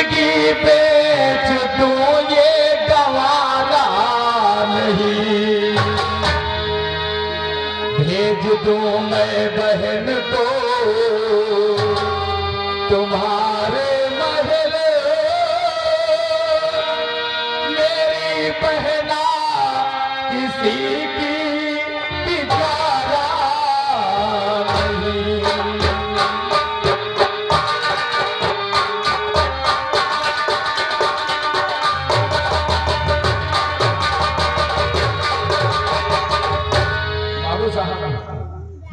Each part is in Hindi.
जिंदगी बेच दूं ये गवारा नहीं, भेज दूं मैं बहन को तुम्हारे महल, मेरी बहना किसी की बिचारा नहीं। बाबू साहब,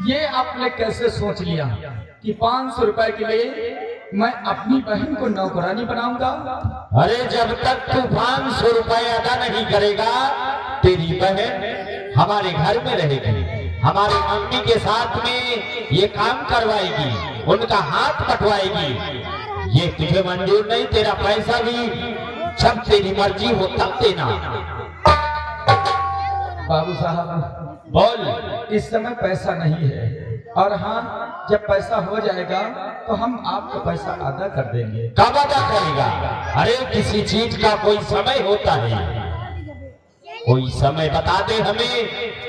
ये आपने कैसे सोच लिया कि 500 रुपए के लिए मैं अपनी बहन को नौकरानी बनाऊंगा? अरे जब तक तू 500 रुपए अदा नहीं करेगा, तेरी बहन हमारे घर में रहेगी, हमारी मम्मी के साथ में ये काम करवाएगी, उनका हाथ कटवाएगी। ये तुझे मंजूर नहीं। तेरा पैसा भी जब तेरी मर्जी हो तब देना। बाबू साहब बोल। इस समय पैसा नहीं है, और हाँ जब पैसा हो जाएगा तो हम आपको पैसा अदा कर देंगे। कब अदा करेगा? अरे किसी चीज का कोई समय होता है, कोई समय बता दे हमें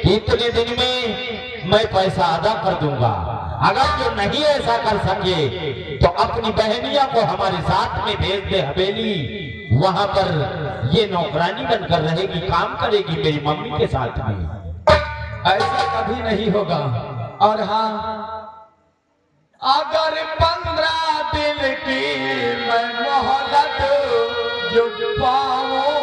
कि इतने दिन में मैं पैसा अदा कर दूंगा। अगर जो नहीं ऐसा कर सके तो अपनी बहनिया को हमारे साथ में भेज दे हवेली, वहां पर ये नौकरानी बनकर रहेगी, काम करेगी मेरी मम्मी के साथ में। ऐसा कभी नहीं होगा। और हाँ, अगर 15 दिन की मैं मोहलत जो पाऊं,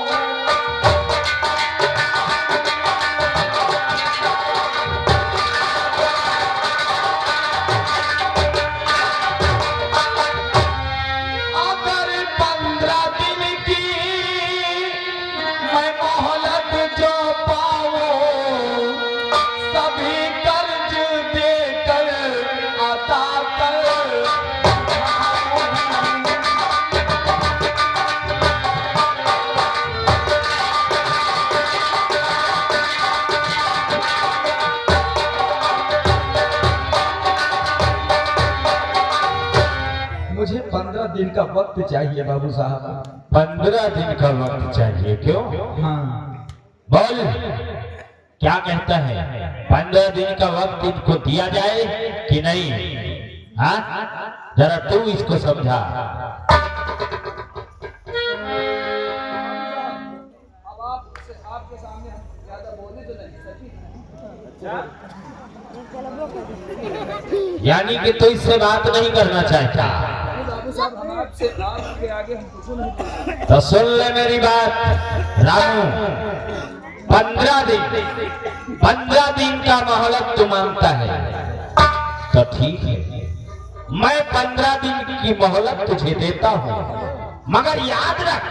अगर 15 दिन की मैं मोहलत जो पाऊं, सभी कर्ज देकर अदा कर मुझे 15 दिन का वक्त चाहिए बाबू साहब। 15 दिन का वक्त चाहिए? क्यों? हाँ बोल, क्या कहता है? 15 दिन का वक्त इनको दिया जाए कि नहीं? हाँ, जरा तू इसको समझा। आपके सामने ज्यादा बोले तो नहीं सची। यानी कि तू इससे बात नहीं करना चाहता? बाबू साहब, हम आपसे आपके आगे हम कुछ नहीं बोलते। तो सुन ले मेरी बात रामू। 15 दिन का मोहलत तू मांगता है तो ठीक है, मैं 15 दिन की मोहलत तुझे देता हूँ, मगर याद रख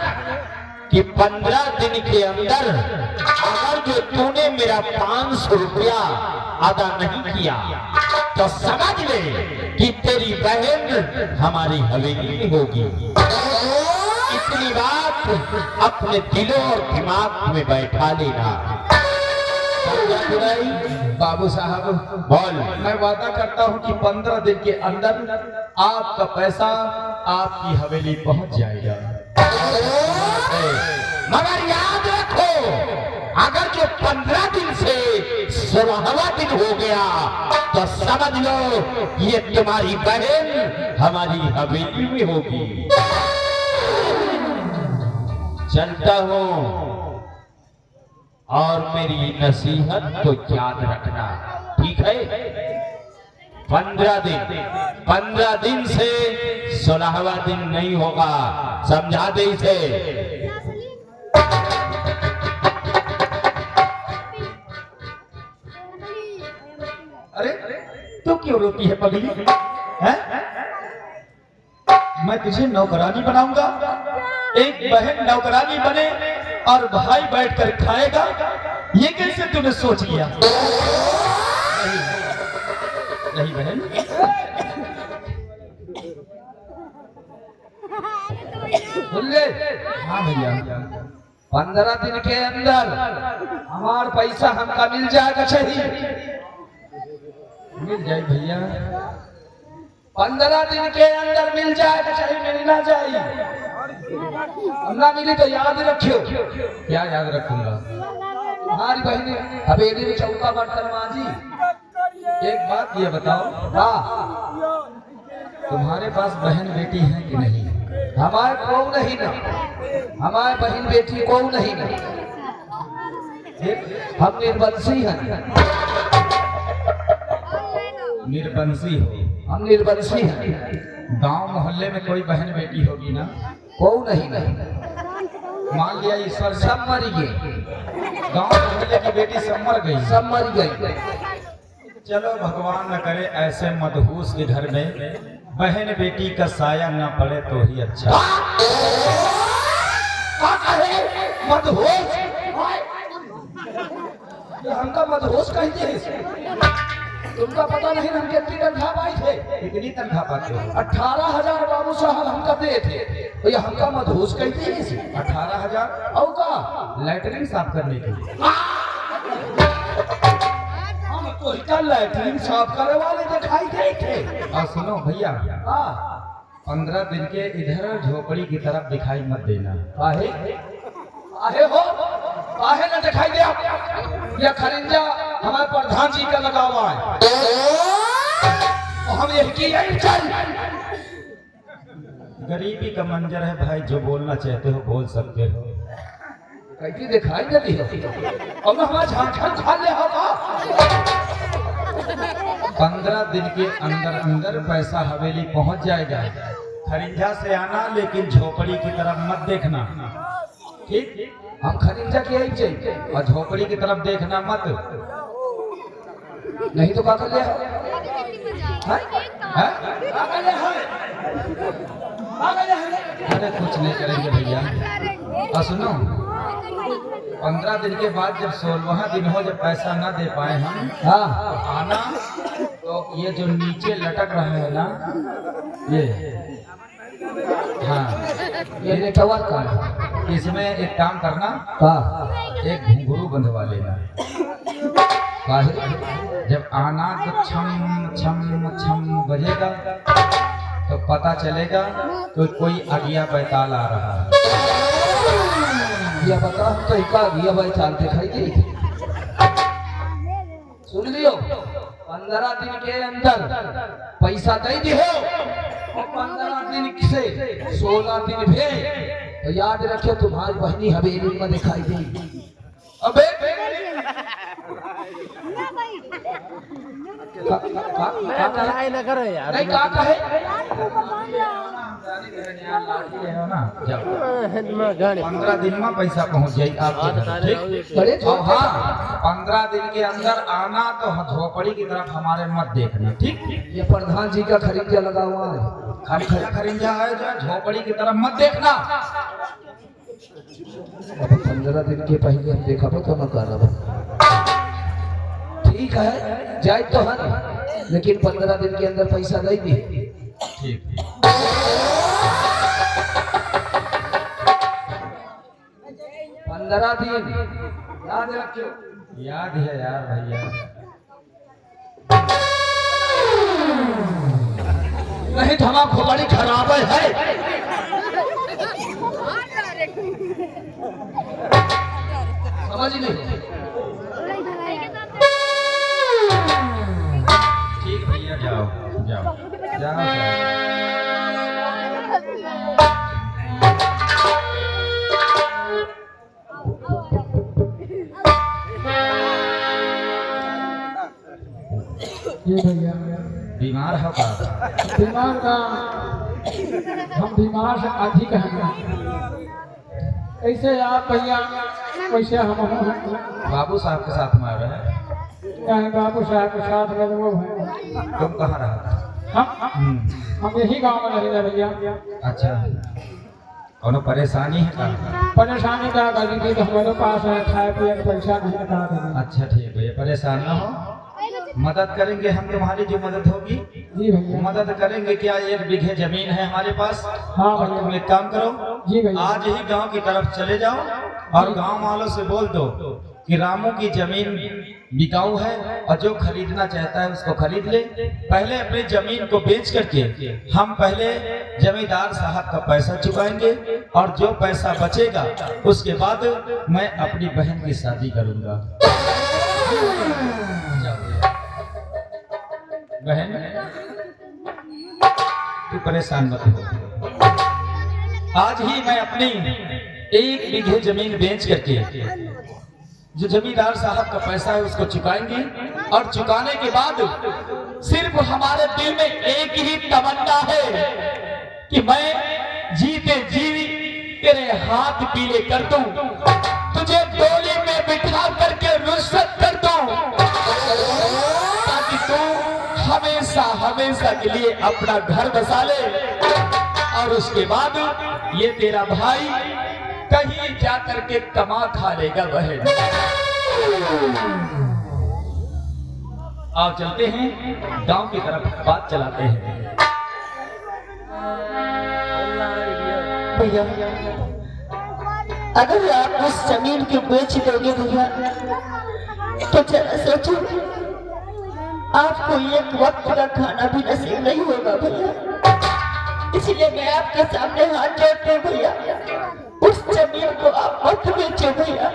कि 15 दिन के अंदर अगर जो तूने मेरा 500 रुपया अदा नहीं किया तो समझ ले कि तेरी बहन हमारी हवेली में होगी। इतनी बात अपने दिलों और दिमाग में बैठा लेना। बाबू साहब बोल। मैं वादा करता हूँ कि 15 दिन के अंदर आपका पैसा आपकी हवेली पहुँच जाएगा। मगर याद रखो, अगर जो 15 दिन से 16वां दिन हो गया तो समझ लो ये तुम्हारी बहन हमारी हवेली में होगी। चलता हूँ, और मेरी नसीहत को याद रखना, ठीक है? 15 दिन से 16वां दिन नहीं होगा, समझा दे इसे। अरे तू क्यों रोती है पगली? हैं? मैं तुझे नौकरानी बनाऊंगा। एक बहन नौकरानी बने और भाई बैठकर खाएगा, ये कैसे तूने सोच लिया? नहीं बहन, हाँ भैया, 15 दिन के अंदर हमार पैसा हमका मिल जाएगा। चाहिए मिल जाए भैया, 15 दिन के अंदर मिल जाएगा। चाहिए मिलना चाहिए। ना मिली तो याद रखियो। क्या याद रखूंगा? हमारी बहन हवेली में चौका बर्तन मांझी। एक बात ये बताओ, हाँ, तुम्हारे पास बहन बेटी है कि नहीं? हमारे को नहीं ना, हमारे बहन बेटी को नहीं ना, हम निर्वंशी हैं। निर्वंशी हो? हम निर्वंशी हैं। गांव मोहल्ले में कोई बहन बेटी होगी ना? को नहीं नहीं, मान लिया ईश्वर ने सब मर गए, गांव मोहल्ले की बेटी सब मर गई। सब मर गई। चलो भगवान न करे ऐसे मदहूस के घर में बहन बेटी का साया न पड़े तो ही अच्छा। मदहोश, हमका मदहोश कहते हैं। तुमका पता नहीं हम कितनी तनख्वाह पाए थे? कितनी तनख्वाह पाते हो? 18,000 बाबू साहब हमका दे थे। तो ये हमका मदहोश कहते हैं इसे। 18,000 और का लैटरिन साफ करने के लिए? हम तो इतना लैट्रिन साफ करे वाले दिखाई दे थे। और सुनो भैया, हाँ, 15 दिन के इधर झोपड़ी की तरफ दिखाई मत देना। काहे काहे हो, काहे न दिखाई दे आप? यह खरिंजा हमारे प्रधान जी का लगा हुआ है, और हम यही की यही चल। गरीबी का मंजर है भाई, जो बोलना चाहते हो बोल सकते हो। कैसी दिखाई देती हो, और हमारा झांझा खा ले होगा। 15 दिन के अंदर अंदर पैसा हवेली पहुंच जाएगा। खरिंजा से आना, लेकिन झोपड़ी की तरफ मत देखना, ठीक? हम खरिंजा की यही चाहिए, और झोपड़ी की तरफ देखना मत। नहीं तो क्या कर ले? अरे कुछ नहीं करेंगे भैया। और सुनो, 15 दिन के बाद जब 16वां दिन हो, जब पैसा ना दे पाए हम, हाँ, आना तो ये जो नीचे लटक रहा है ना, ये, हाँ, ये नेटवर्क का है। इसमें एक काम करना, हाँ, एक घुंघरू बंधवा लेना। काहे? जब आना तो छम छम छम बजेगा, तो पता चलेगा तो कोई अगिया बैताल आ रहा है। ये बता, हम तो इका दिया भाई चाल दिखाई दी। सुन लियो, 15 दिन के अंदर पैसा दे दी हो, और 15 दिन से 16 दिन भेज, तो याद रखियो तुम्हारी बहनी हवेली में दिखाई दी। अबे लड़ाई न करो यार। नहीं का कहे? जाओ, 15 दिन में पैसा पहुंच जाए आपके घर, ठीक? बड़े और हाँ, 15 दिन के अंदर आना तो झोपड़ी की तरफ हमारे मत देखना, ठीक? ये प्रधान जी का खरीदा लगा हुआ है। खरीदा खरीदा है, जो झोपड़ी की तरफ मत देखना। अब 15 दिन के पहले हम देखा तो न कर रहा। ठीक है, जाए तो है, लेकिन 15 दिन के अंदर पैसा दे दी। ठीक। 15 दिन याद रखियो। याद है यार भैया। नहीं तो हमारा खोपड़ी खराब है। समझ नहीं? ठीक भैया, जाओ जाओ जाओ, ये भैया बीमार हो का? बीमार का, हम बीमार से अधिक हैं। ऐसे आप भैया, वैसे हम बाबू साहब के साथ में आ रहे हैं। कहीं बाबू साहब के साथ में वो है। तुम कहाँ रहा? हम यही गांव में रहे भैया। अच्छा, कोनो परेशानी है का? परेशानी का गली थी तो हमारे पास है, खाए पिए का पैसा नहीं लगा देंगे। अच्छा ठीक है, परेशान ना हो, मदद करेंगे हम, तुम्हारी जो मदद होगी जी भैया। मदद करेंगे। क्या 1 बीघे जमीन है हमारे पास? हाँ और भैया। तुम एक काम करो, जी भैया। आज ही गांव की तरफ चले जाओ और गांव वालों से बोल दो कि रामू की जमीन बिकाऊ है और जो खरीदना चाहता है उसको खरीद ले। पहले अपनी जमीन को बेच करके हम पहले जमींदार साहब का पैसा चुकाएंगे और जो पैसा बचेगा उसके बाद मैं अपनी बहन की शादी करूंगा। बहन तू परेशान मत हो, आज ही मैं अपनी 1 बीघे जमीन बेच करके जो जमींदार साहब का पैसा है उसको चुकाएंगे और चुकाने के बाद सिर्फ हमारे दिल में एक ही तमन्ना है कि मैं जीते जी तेरे हाथ पीले कर दूं, तुझे डोली में बिठा करके रुखसत कर दूं, ताकि तू हमेशा हमेशा के लिए अपना घर बसा ले और उसके बाद ये तेरा भाई कहीं जा करके कमा खा लेगा। बहन आओ चलते हैं गांव की तरफ, बात चलाते हैं। भैया अगर आप उस जमीन को बेच दोगे भैया तो जरा सोचो, आपको एक वक्त का खाना भी नसीब नहीं होगा भैया। इसलिए मैं आपके सामने हाथ जोड़ते हूँ भैया, उस जमीन को आप मत बेचो भैया।